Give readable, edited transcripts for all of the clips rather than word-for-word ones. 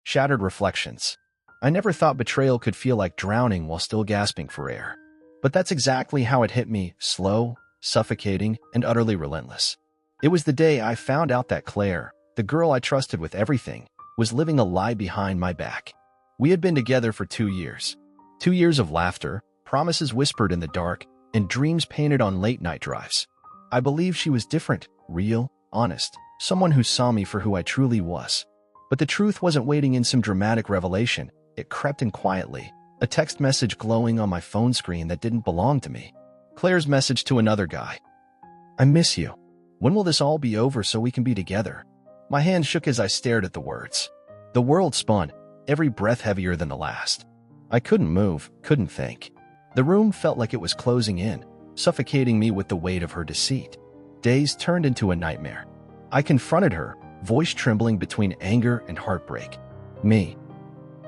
Shattered Reflections. I never thought betrayal could feel like drowning while still gasping for air. But that's exactly how it hit me, slow, suffocating, and utterly relentless. It was the day I found out that Claire, the girl I trusted with everything, was living a lie behind my back. We had been together for 2 years. 2 years of laughter, promises whispered in the dark, and dreams painted on late-night drives. I believed she was different, real, honest, someone who saw me for who I truly was. But the truth wasn't waiting in some dramatic revelation. It crept in quietly, a text message glowing on my phone screen that didn't belong to me. Claire's message to another guy. I miss you. When will this all be over so we can be together? My hand shook as I stared at the words. The world spun, every breath heavier than the last. I couldn't move, couldn't think. The room felt like it was closing in, suffocating me with the weight of her deceit. Days turned into a nightmare. I confronted her, voice trembling between anger and heartbreak. Me.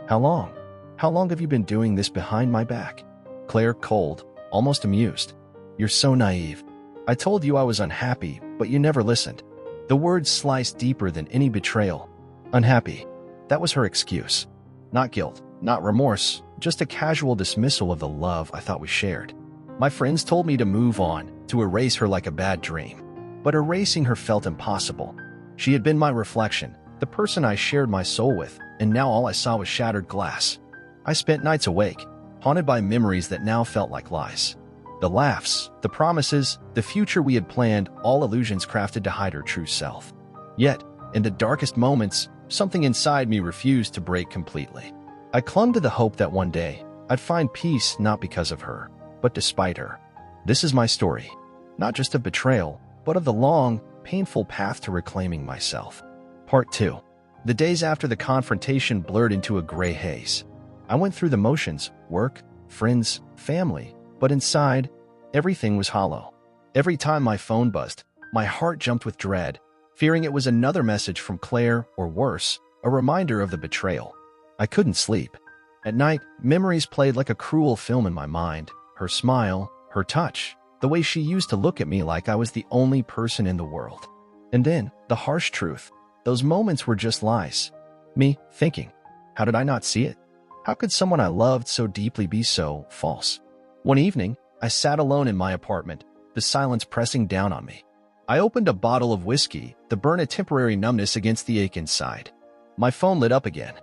How long? How long have you been doing this behind my back? Claire, cold, almost amused. You're so naive. I told you I was unhappy, but you never listened. The words sliced deeper than any betrayal. Unhappy. That was her excuse. Not guilt, not remorse, just a casual dismissal of the love I thought we shared. My friends told me to move on, to erase her like a bad dream. But erasing her felt impossible. She had been my reflection, the person I shared my soul with, and now all I saw was shattered glass. I spent nights awake, haunted by memories that now felt like lies. The laughs, the promises, the future we had planned, all illusions crafted to hide her true self. Yet, in the darkest moments, something inside me refused to break completely. I clung to the hope that one day, I'd find peace not because of her, but despite her. This is my story, not just of betrayal, but of the long, painful path to reclaiming myself. Part 2. The days after the confrontation blurred into a gray haze. I went through the motions, work, friends, family, but inside, everything was hollow. Every time my phone buzzed, my heart jumped with dread, fearing it was another message from Claire, or worse, a reminder of the betrayal. I couldn't sleep. At night, memories played like a cruel film in my mind. Her smile, her touch, the way she used to look at me like I was the only person in the world. And then, the harsh truth. Those moments were just lies. Me, thinking, how did I not see it? How could someone I loved so deeply be so false? One evening, I sat alone in my apartment, the silence pressing down on me. I opened a bottle of whiskey to burn a temporary numbness against the ache inside. My phone lit up again.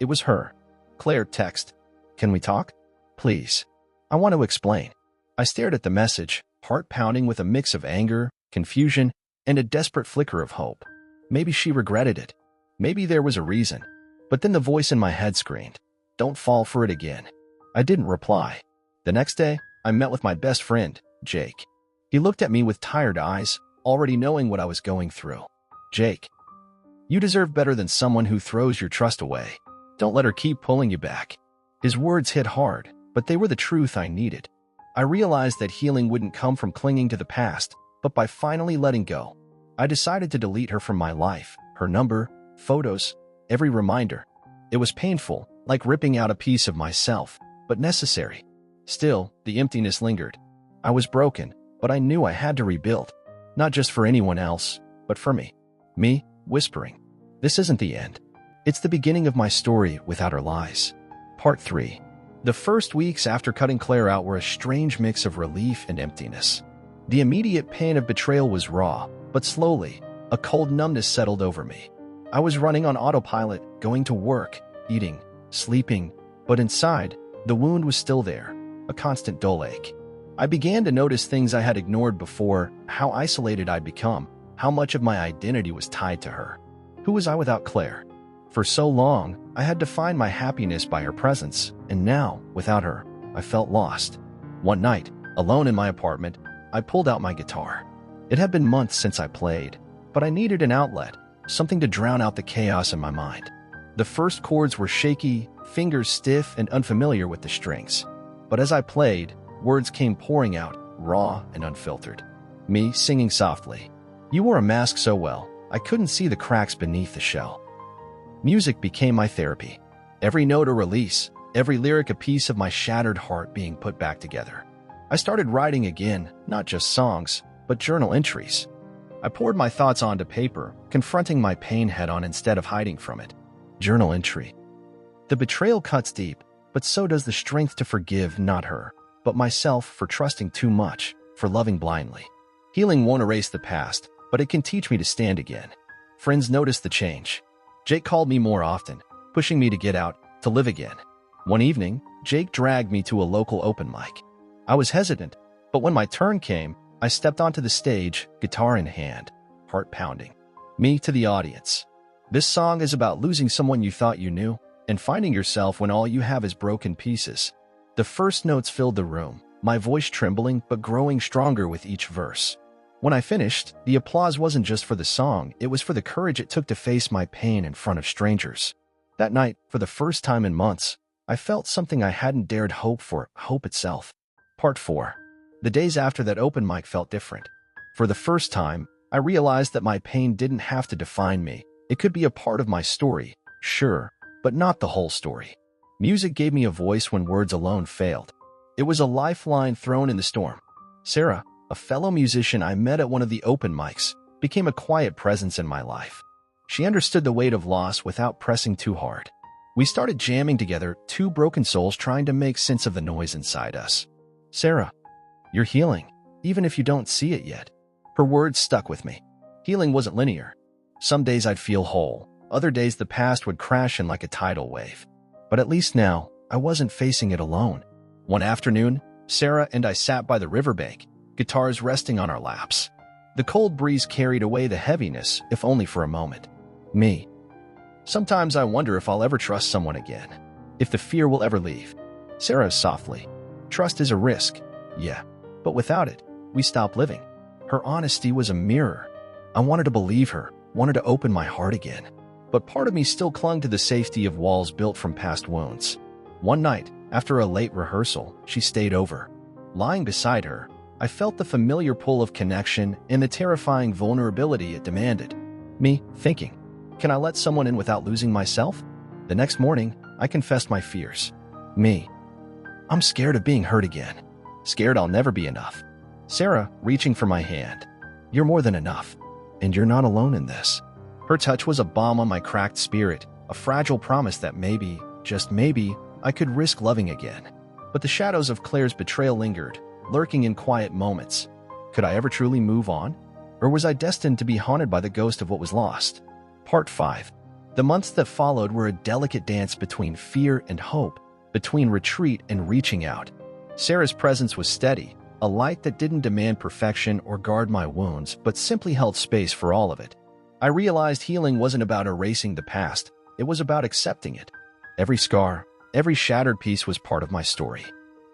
It was her. Claire text. Can we talk? Please. I want to explain. I stared at the message, heart pounding with a mix of anger, confusion, and a desperate flicker of hope. Maybe she regretted it. Maybe there was a reason. But then the voice in my head screamed, don't fall for it again. I didn't reply. The next day, I met with my best friend, Jake. He looked at me with tired eyes, already knowing what I was going through. Jake, you deserve better than someone who throws your trust away. Don't let her keep pulling you back. His words hit hard, but they were the truth I needed. I realized that healing wouldn't come from clinging to the past, but by finally letting go. I decided to delete her from my life, her number, photos, every reminder. It was painful, like ripping out a piece of myself, but necessary. Still, the emptiness lingered. I was broken, but I knew I had to rebuild. Not just for anyone else, but for me. Me, whispering. This isn't the end. It's the beginning of my story without her lies. Part 3. The first weeks after cutting Claire out were a strange mix of relief and emptiness. The immediate pain of betrayal was raw, but slowly, a cold numbness settled over me. I was running on autopilot, going to work, eating, sleeping, but inside, the wound was still there, a constant dull ache. I began to notice things I had ignored before, how isolated I'd become, how much of my identity was tied to her. Who was I without Claire? For so long, I had defined my happiness by her presence, and now, without her, I felt lost. One night, alone in my apartment, I pulled out my guitar. It had been months since I played, but I needed an outlet, something to drown out the chaos in my mind. The first chords were shaky, fingers stiff and unfamiliar with the strings. But as I played, words came pouring out, raw and unfiltered. Me singing softly. You wore a mask so well, I couldn't see the cracks beneath the shell. Music became my therapy. Every note a release, every lyric a piece of my shattered heart being put back together. I started writing again, not just songs, but journal entries. I poured my thoughts onto paper, confronting my pain head-on instead of hiding from it. Journal entry. The betrayal cuts deep, but so does the strength to forgive not her, but myself for trusting too much, for loving blindly. Healing won't erase the past, but it can teach me to stand again. Friends noticed the change. Jake called me more often, pushing me to get out, to live again. One evening, Jake dragged me to a local open mic. I was hesitant, but when my turn came, I stepped onto the stage, guitar in hand, heart pounding. Me to the audience. This song is about losing someone you thought you knew, and finding yourself when all you have is broken pieces. The first notes filled the room, my voice trembling but growing stronger with each verse. When I finished, the applause wasn't just for the song, it was for the courage it took to face my pain in front of strangers. That night, for the first time in months, I felt something I hadn't dared hope for, hope itself. Part 4. The days after that open mic felt different. For the first time, I realized that my pain didn't have to define me. It could be a part of my story, sure, but not the whole story. Music gave me a voice when words alone failed. It was a lifeline thrown in the storm. Sarah, a fellow musician I met at one of the open mics, became a quiet presence in my life. She understood the weight of loss without pressing too hard. We started jamming together, two broken souls trying to make sense of the noise inside us. Sarah, you're healing, even if you don't see it yet. Her words stuck with me. Healing wasn't linear. Some days I'd feel whole. Other days the past would crash in like a tidal wave. But at least now, I wasn't facing it alone. One afternoon, Sarah and I sat by the riverbank, guitars resting on our laps. The cold breeze carried away the heaviness, if only for a moment. Me. Sometimes I wonder if I'll ever trust someone again. If the fear will ever leave. Sarah softly. Trust is a risk. Yeah. But without it, we stop living. Her honesty was a mirror. I wanted to believe her, wanted to open my heart again. But part of me still clung to the safety of walls built from past wounds. One night, after a late rehearsal, she stayed over. Lying beside her, I felt the familiar pull of connection and the terrifying vulnerability it demanded. Me, thinking, can I let someone in without losing myself? The next morning, I confessed my fears. Me, I'm scared of being hurt again. Scared I'll never be enough. Sarah, reaching for my hand. You're more than enough. And you're not alone in this. Her touch was a balm on my cracked spirit, a fragile promise that maybe, just maybe, I could risk loving again. But the shadows of Claire's betrayal lingered, lurking in quiet moments. Could I ever truly move on? Or was I destined to be haunted by the ghost of what was lost? Part 5. The months that followed were a delicate dance between fear and hope, between retreat and reaching out. Sarah's presence was steady, a light that didn't demand perfection or guard my wounds, but simply held space for all of it. I realized healing wasn't about erasing the past, it was about accepting it. Every scar, every shattered piece was part of my story.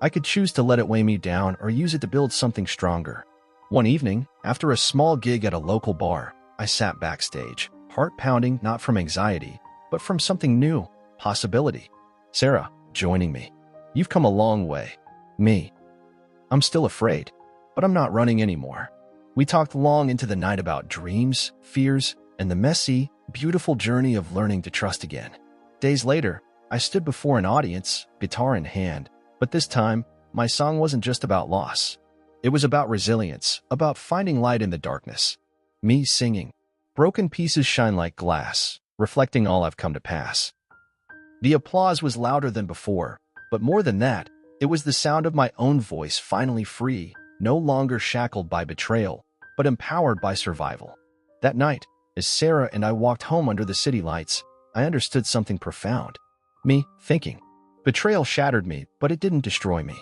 I could choose to let it weigh me down or use it to build something stronger. One evening, after a small gig at a local bar, I sat backstage, heart pounding not from anxiety, but from something new, possibility. Sarah, joining me. You've come a long way. Me. I'm still afraid, but I'm not running anymore. We talked long into the night about dreams, fears, and the messy, beautiful journey of learning to trust again. Days later, I stood before an audience, guitar in hand, but this time, my song wasn't just about loss. It was about resilience, about finding light in the darkness. Me singing, broken pieces shine like glass, reflecting all I've come to pass. The applause was louder than before, but more than that, it was the sound of my own voice finally free, no longer shackled by betrayal, but empowered by survival. That night, as Sarah and I walked home under the city lights, I understood something profound. Me, thinking. Betrayal shattered me, but it didn't destroy me.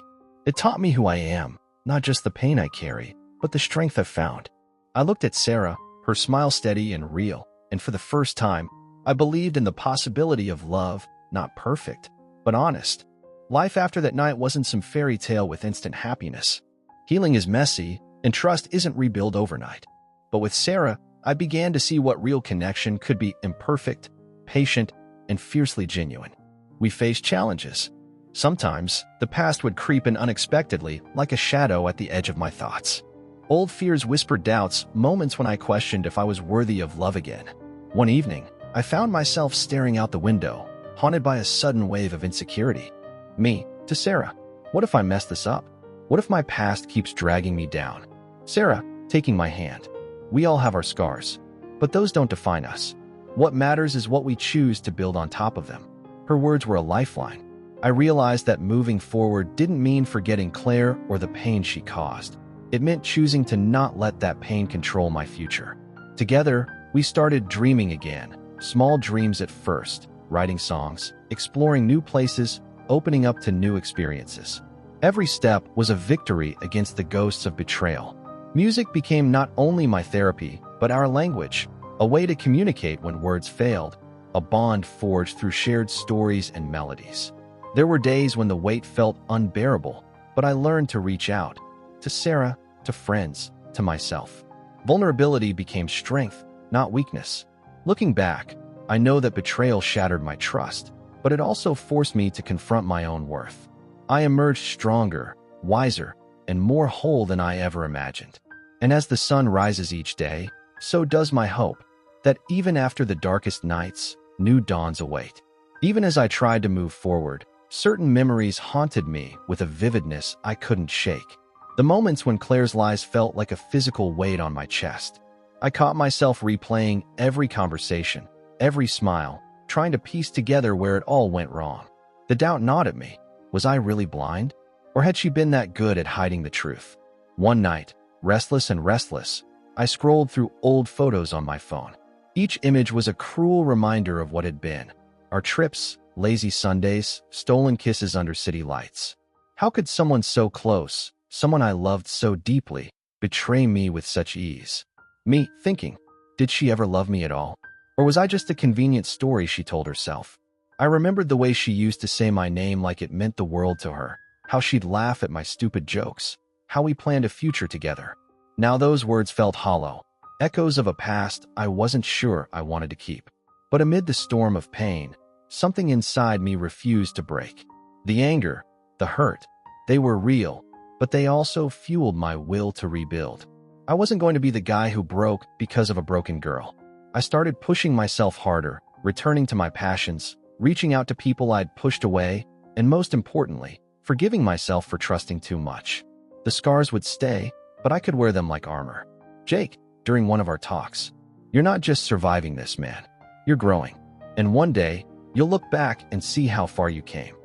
It taught me who I am, not just the pain I carry, but the strength I've found. I looked at Sarah, her smile steady and real, and for the first time, I believed in the possibility of love, not perfect, but honest. Life after that night wasn't some fairy tale with instant happiness. Healing is messy, and trust isn't rebuilt overnight. But with Sarah, I began to see what real connection could be: imperfect, patient, and fiercely genuine. We faced challenges. Sometimes, the past would creep in unexpectedly, like a shadow at the edge of my thoughts. Old fears whispered doubts, moments when I questioned if I was worthy of love again. One evening, I found myself staring out the window, haunted by a sudden wave of insecurity. Me, to Sarah, what if I mess this up? What if my past keeps dragging me down? Sarah, taking my hand. We all have our scars, but those don't define us. What matters is what we choose to build on top of them. Her words were a lifeline. I realized that moving forward didn't mean forgetting Claire or the pain she caused. It meant choosing to not let that pain control my future. Together, we started dreaming again, small dreams at first, writing songs, exploring new places, opening up to new experiences. Every step was a victory against the ghosts of betrayal. Music became not only my therapy, but our language, a way to communicate when words failed, a bond forged through shared stories and melodies. There were days when the weight felt unbearable, but I learned to reach out, to Sarah, to friends, to myself. Vulnerability became strength, not weakness. Looking back, I know that betrayal shattered my trust, but it also forced me to confront my own worth. I emerged stronger, wiser, and more whole than I ever imagined. And as the sun rises each day, so does my hope that even after the darkest nights, new dawns await. Even as I tried to move forward, certain memories haunted me with a vividness I couldn't shake. The moments when Claire's lies felt like a physical weight on my chest. I caught myself replaying every conversation, every smile, trying to piece together where it all went wrong. The doubt gnawed at me. Was I really blind? Or had she been that good at hiding the truth? One night, restless, I scrolled through old photos on my phone. Each image was a cruel reminder of what had been. Our trips, lazy Sundays, stolen kisses under city lights. How could someone so close, someone I loved so deeply, betray me with such ease? Me thinking, did she ever love me at all? Or was I just a convenient story she told herself? I remembered the way she used to say my name like it meant the world to her, how she'd laugh at my stupid jokes, how we planned a future together. Now those words felt hollow, echoes of a past I wasn't sure I wanted to keep. But amid the storm of pain, something inside me refused to break. The anger, the hurt, they were real, but they also fueled my will to rebuild. I wasn't going to be the guy who broke because of a broken girl. I started pushing myself harder, returning to my passions, reaching out to people I'd pushed away, and most importantly, forgiving myself for trusting too much. The scars would stay, but I could wear them like armor. Jake, during one of our talks, you're not just surviving this, man. You're growing. And one day, you'll look back and see how far you came.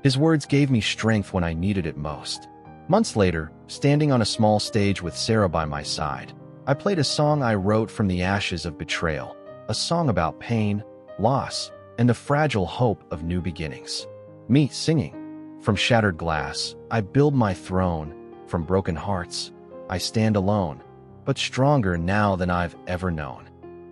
His words gave me strength when I needed it most. Months later, standing on a small stage with Sarah by my side, I played a song I wrote from the ashes of betrayal, a song about pain, loss, and the fragile hope of new beginnings. Me singing. From shattered glass, I build my throne. From broken hearts, I stand alone, but stronger now than I've ever known.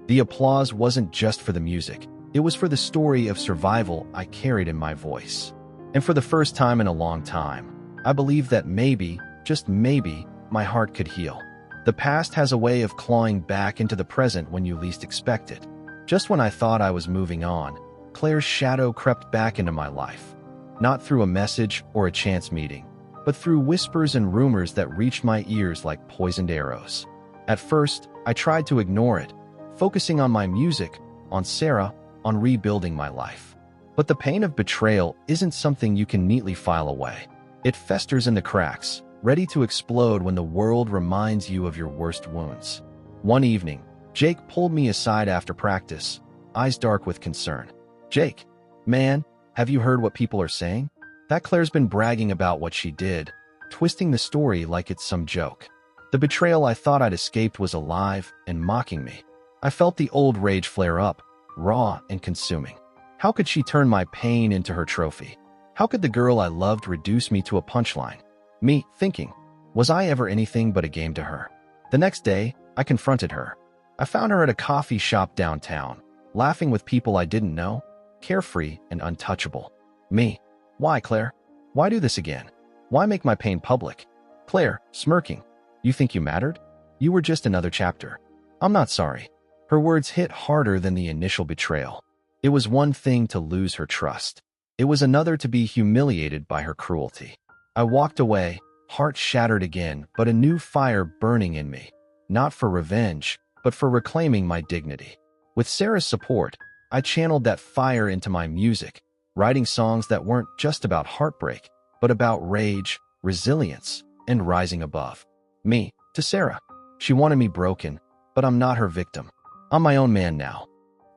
The applause wasn't just for the music. It was for the story of survival I carried in my voice. And for the first time in a long time, I believed that maybe, just maybe, my heart could heal. The past has a way of clawing back into the present when you least expect it. Just when I thought I was moving on, Claire's shadow crept back into my life. Not through a message or a chance meeting, but through whispers and rumors that reached my ears like poisoned arrows. At first, I tried to ignore it, focusing on my music, on Sarah, on rebuilding my life. But the pain of betrayal isn't something you can neatly file away. It festers in the cracks, ready to explode when the world reminds you of your worst wounds. One evening, Jake pulled me aside after practice, eyes dark with concern. Jake, man, have you heard what people are saying? That Claire's been bragging about what she did, twisting the story like it's some joke. The betrayal I thought I'd escaped was alive and mocking me. I felt the old rage flare up, raw and consuming. How could she turn my pain into her trophy? How could the girl I loved reduce me to a punchline? Me thinking, was I ever anything but a game to her? The next day, I confronted her. I found her at a coffee shop downtown, laughing with people I didn't know, carefree and untouchable. Me, why, Claire? Why do this again? Why make my pain public? Claire, smirking, you think you mattered? You were just another chapter. I'm not sorry. Her words hit harder than the initial betrayal. It was one thing to lose her trust. It was another to be humiliated by her cruelty. I walked away, heart shattered again, but a new fire burning in me. Not for revenge, but for reclaiming my dignity. With Sarah's support, I channeled that fire into my music, writing songs that weren't just about heartbreak, but about rage, resilience, and rising above. Me, to Sarah. She wanted me broken, but I'm not her victim. I'm my own man now.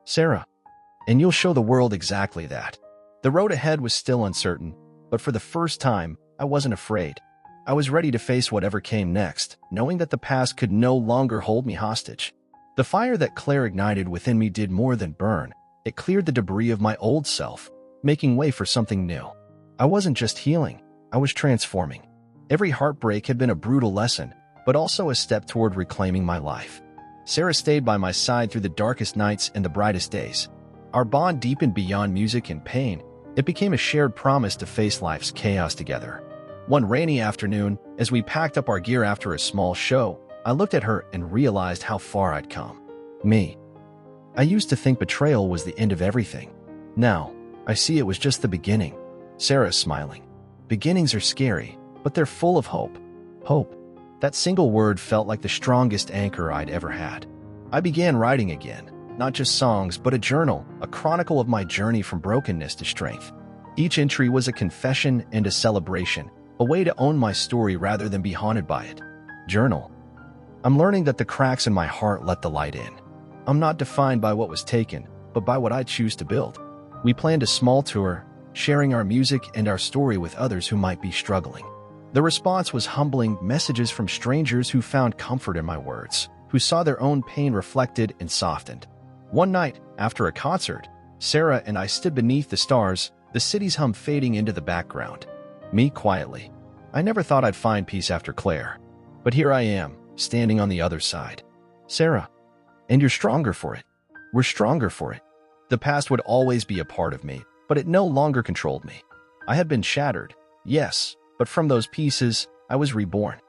Sarah. And you'll show the world exactly that. The road ahead was still uncertain, but for the first time, I wasn't afraid. I was ready to face whatever came next, knowing that the past could no longer hold me hostage. The fire that Claire ignited within me did more than burn. It cleared the debris of my old self, making way for something new. I wasn't just healing, I was transforming. Every heartbreak had been a brutal lesson, but also a step toward reclaiming my life. Sarah stayed by my side through the darkest nights and the brightest days. Our bond deepened beyond music and pain. It became a shared promise to face life's chaos together. One rainy afternoon, as we packed up our gear after a small show, I looked at her and realized how far I'd come. Me. I used to think betrayal was the end of everything. Now, I see it was just the beginning. Sarah's smiling. Beginnings are scary, but they're full of hope. Hope. That single word felt like the strongest anchor I'd ever had. I began writing again, not just songs, but a journal, a chronicle of my journey from brokenness to strength. Each entry was a confession and a celebration, a way to own my story rather than be haunted by it. Journal. I'm learning that the cracks in my heart let the light in. I'm not defined by what was taken, but by what I choose to build. We planned a small tour, sharing our music and our story with others who might be struggling. The response was humbling, messages from strangers who found comfort in my words, who saw their own pain reflected and softened. One night, after a concert, Sarah and I stood beneath the stars, the city's hum fading into the background. Me quietly. I never thought I'd find peace after Claire. But here I am, standing on the other side. Sarah. And you're stronger for it. We're stronger for it. The past would always be a part of me, but it no longer controlled me. I had been shattered, yes, but from those pieces, I was reborn.